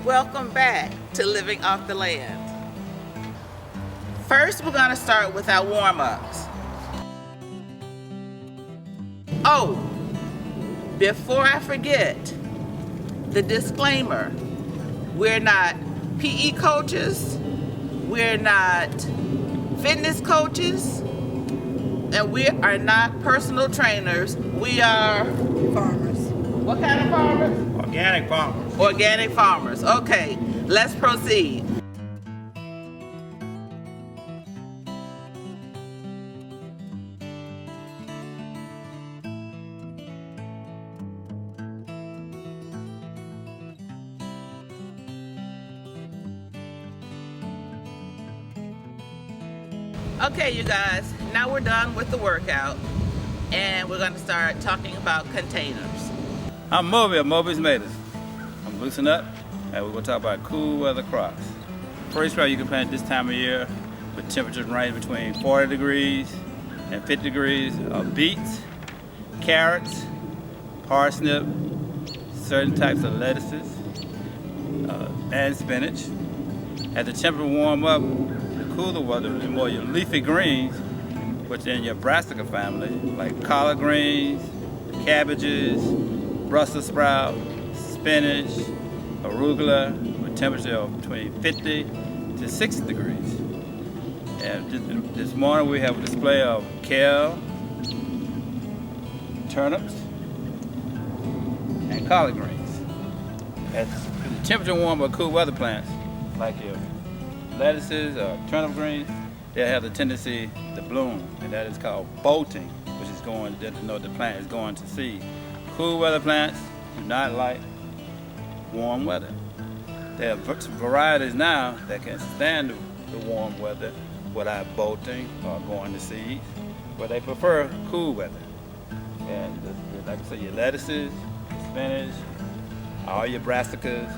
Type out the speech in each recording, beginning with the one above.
Welcome back to Living Off the Land. First, we're going to start with our warm-ups. Oh, before I forget, the disclaimer. We're not PE coaches, we're not fitness coaches, and we are not personal trainers. We are farmers. What kind of farmers? Organic farmers. Organic farmers. Okay, let's proceed. Okay, you guys, now we're done with the workout and we're going to start talking about containers. I'm Moby of Moby's Matters. I'm loosening up and we're going to talk about cool weather crops. First crop you can plant this time of year with temperatures range between 40 degrees and 50 degrees of beets, carrots, parsnip, certain types of lettuces, and spinach. As the temperature warm up, cooler weather, the more your leafy greens, which in your brassica family, like collard greens, cabbages, Brussels sprout, spinach, arugula, with temperature of between 50 to 60 degrees. And this morning we have a display of kale, turnips, and collard greens. As the temperature warm up cool weather plants, like your lettuces or turnip greens, they have the tendency to bloom, and that is called bolting, which is going to denote the plant is going to seed. Cool weather plants do not like warm weather. There are varieties now that can stand the warm weather without bolting or going to seed, but they prefer cool weather. And like I said, your lettuces, spinach, all your brassicas,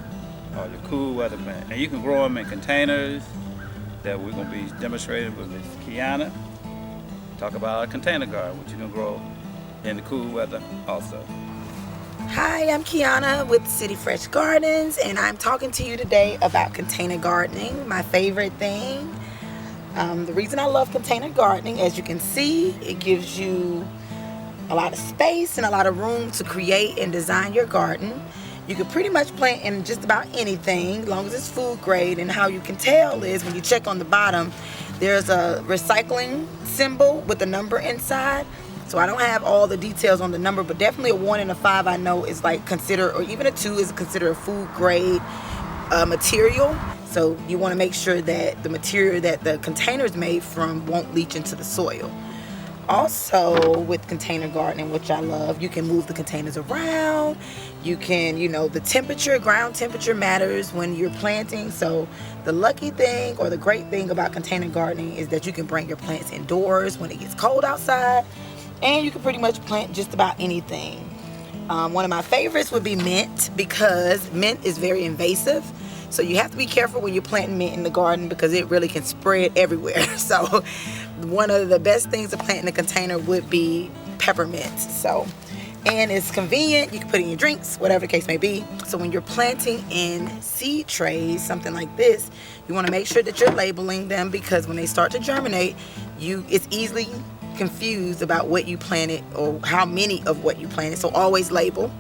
or your cool weather plant. And you can grow them in containers that we're going to be demonstrating with Ms. Kiana. Talk about a container garden, which you can grow in the cool weather also. Hi, I'm Kiana with City Fresh Gardens, and I'm talking to you today about container gardening, my favorite thing. The reason I love container gardening, as you can see, it gives you a lot of space and a lot of room to create and design your garden. You can pretty much plant in just about anything, as long as it's food grade. And how you can tell is when you check on the bottom, there's a recycling symbol with a number inside. So I don't have all the details on the number, but definitely a 1 and a 5 I know is like considered, or even a 2 is considered a food grade material. So you want to make sure that the material that the container is made from won't leach into the soil. Also, with container gardening, which I love, you can move the containers around. You can, the temperature, ground temperature matters when you're planting. So the lucky thing or the great thing about container gardening is that you can bring your plants indoors when it gets cold outside. And you can pretty much plant just about anything. One of my favorites would be mint, because mint is very invasive. So you have to be careful when you're planting mint in the garden because it really can spread everywhere. So one of the best things to plant in a container would be peppermint. And it's convenient. You can put it in your drinks, whatever the case may be. So when you're planting in seed trays, something like this, you want to make sure that you're labeling them, because when they start to germinate, it's easily confused about what you planted or how many of what you planted. So always label.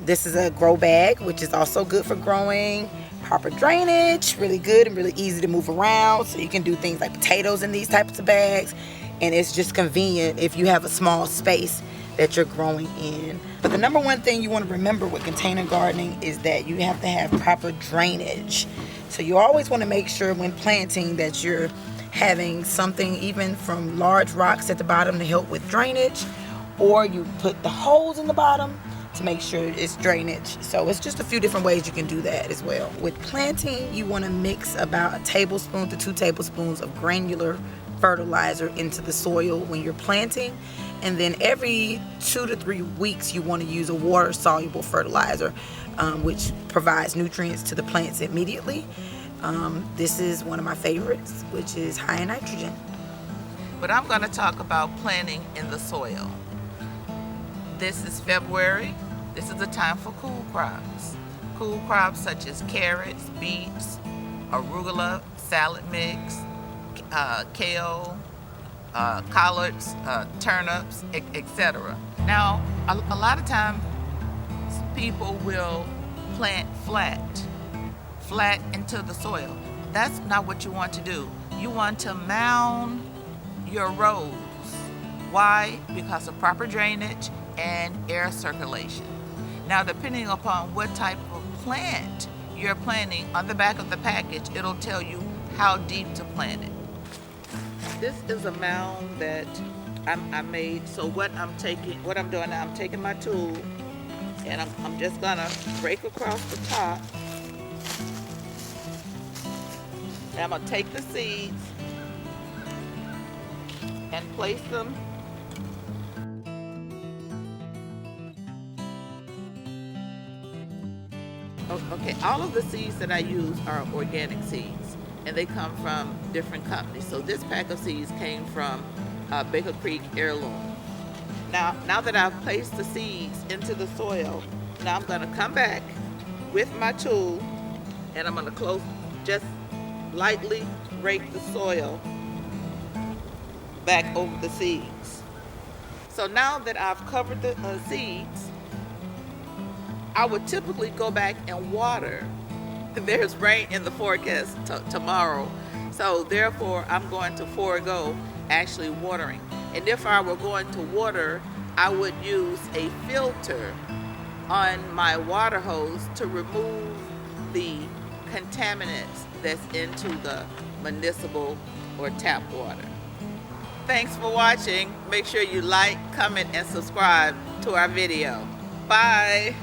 This is a grow bag, which is also good for growing. Proper drainage, really good and really easy to move around. So you can do things like potatoes in these types of bags. And it's just convenient if you have a small space that you're growing in. But the number one thing you want to remember with container gardening is that you have to have proper drainage. So you always want to make sure when planting that you're having something even from large rocks at the bottom to help with drainage, or you put the holes in the bottom to make sure it's drainage. So it's just a few different ways you can do that as well. With planting, you want to mix about a tablespoon to 2 tablespoons of granular fertilizer into the soil when you're planting. And then every 2 to 3 weeks, you want to use a water-soluble fertilizer, which provides nutrients to the plants immediately. This is one of my favorites, which is high in nitrogen. But I'm going to talk about planting in the soil. This is February. This is the time for cool crops. cool crops such as carrots, beets, arugula, salad mix, kale, collards, turnips, etc. Now, a lot of times people will plant flat into the soil. That's not what you want to do. You want to mound your rows. Why? Because of proper drainage and air circulation. Now, depending upon what type of plant you're planting, on the back of the package, it'll tell you how deep to plant it. This is a mound that I made. So what I'm doing now, I'm taking my tool and I'm just gonna break across the top. And I'm gonna take the seeds and place them Okay, all of the seeds that I use are organic seeds, and they come from different companies. So this pack of seeds came from Baker Creek Heirloom. Now that I've placed the seeds into the soil, now I'm gonna come back with my tool, and I'm gonna just lightly rake the soil back over the seeds. So now that I've covered the seeds, I would typically go back and water. There's rain in the forecast tomorrow, so therefore I'm going to forego actually watering. And if I were going to water, I would use a filter on my water hose to remove the contaminants that's into the municipal or tap water. Thanks for watching. Make sure you like, comment, and subscribe to our video. Bye.